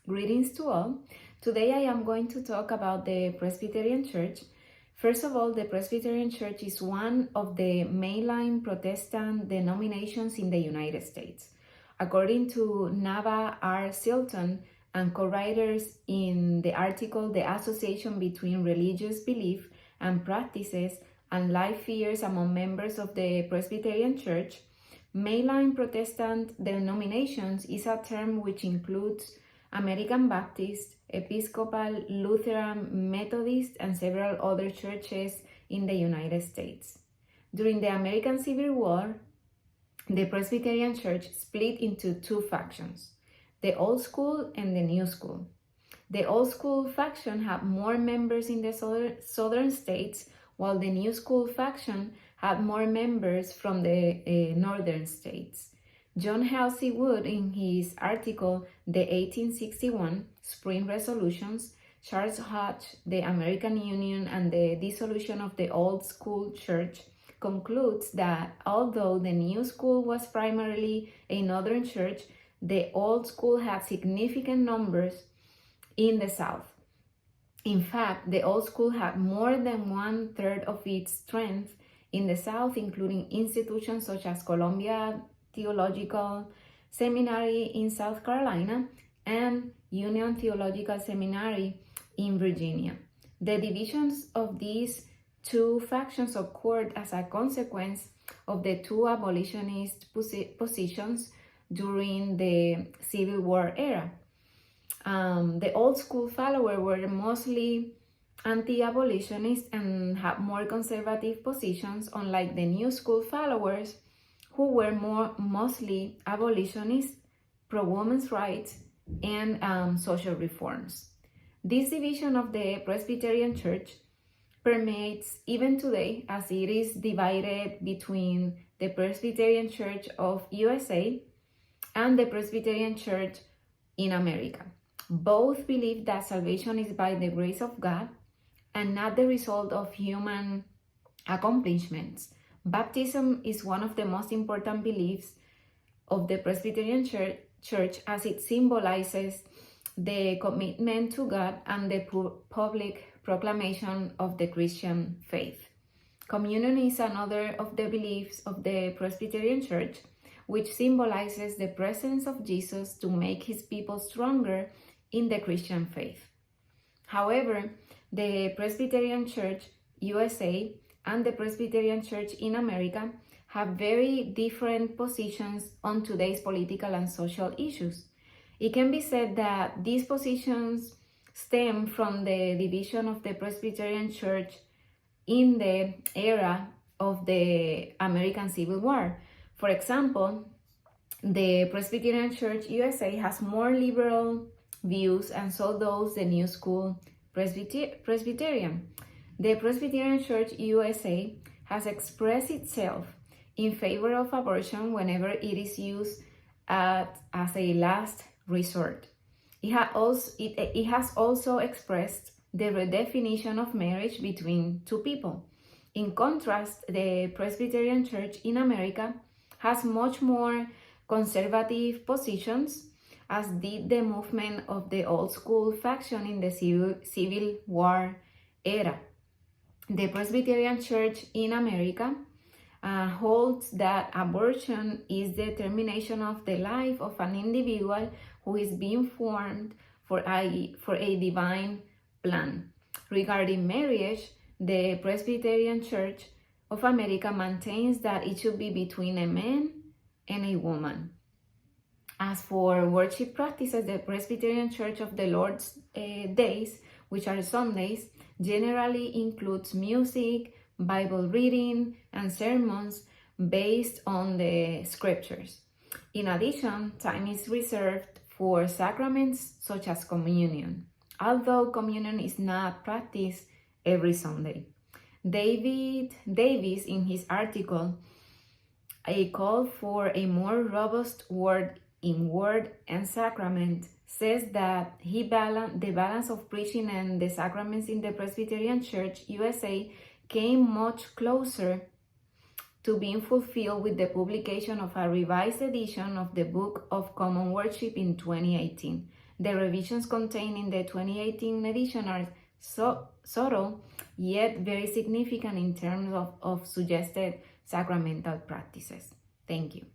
Greetings to all. Today I am going to talk about the Presbyterian Church. First of all, the Presbyterian Church is one of the mainline Protestant denominations in the United States. According to Nava R. Silton and co-writers in the article The Association Between Religious Belief and Practices and Life Fears Among Members of the Presbyterian Church, mainline Protestant denominations is a term which includes American Baptist, Episcopal, Lutheran, Methodist, and several other churches in the United States. During the American Civil War, the Presbyterian Church split into two factions, the Old School and the New School. The Old School faction had more members in the southern states, while the New School faction had more members from the northern states. John Halsey Wood, in his article, The 1861 Spring Resolutions, Charles Hodge, The American Union and the Dissolution of the Old School Church, concludes that although the New School was primarily a northern church, the Old School had significant numbers in the South. In fact, the Old School had more than 1/3 of its strength in the South, including institutions such as Columbia Theological Seminary in South Carolina and Union Theological Seminary in Virginia. The divisions of these two factions occurred as a consequence of the two abolitionist positions during the Civil War era. The Old School followers were mostly anti-abolitionist and had more conservative positions, unlike the New School followers, who were mostly abolitionist, pro-women's rights, and social reforms. This division of the Presbyterian Church permeates even today, as it is divided between the Presbyterian Church of USA and the Presbyterian Church in America. Both believe that salvation is by the grace of God and not the result of human accomplishments. Baptism is one of the most important beliefs of the Presbyterian Church, as it symbolizes the commitment to God and the public proclamation of the Christian faith. Communion is another of the beliefs of the Presbyterian Church, which symbolizes the presence of Jesus to make his people stronger in the Christian faith. However, the Presbyterian Church USA and the Presbyterian Church in America have very different positions on today's political and social issues. It can be said that these positions stem from the division of the Presbyterian Church in the era of the American Civil War. For example, the Presbyterian Church USA has more liberal views, and so does the New School Presbyterian. The Presbyterian Church USA has expressed itself in favor of abortion whenever it is used as a last resort. It has also expressed the redefinition of marriage between two people. In contrast, the Presbyterian Church in America has much more conservative positions, as did the movement of the Old School faction in the Civil War era. The Presbyterian Church in America holds that abortion is the termination of the life of an individual who is being formed for a divine plan. Regarding marriage, the Presbyterian Church of America maintains that it should be between a man and a woman. As for worship practices, the Presbyterian Church of the Lord's Days, which are Sundays, generally includes music, Bible reading, and sermons based on the scriptures. In addition, time is reserved for sacraments such as communion, although communion is not practiced every Sunday. David Davis, in his article, A Call for a More Robust Word in Word and Sacrament, says that the balance of preaching and the sacraments in the Presbyterian Church USA came much closer to being fulfilled with the publication of a revised edition of the Book of Common Worship in 2018. The revisions contained in the 2018 edition are subtle, yet very significant in terms of suggested sacramental practices. Thank you.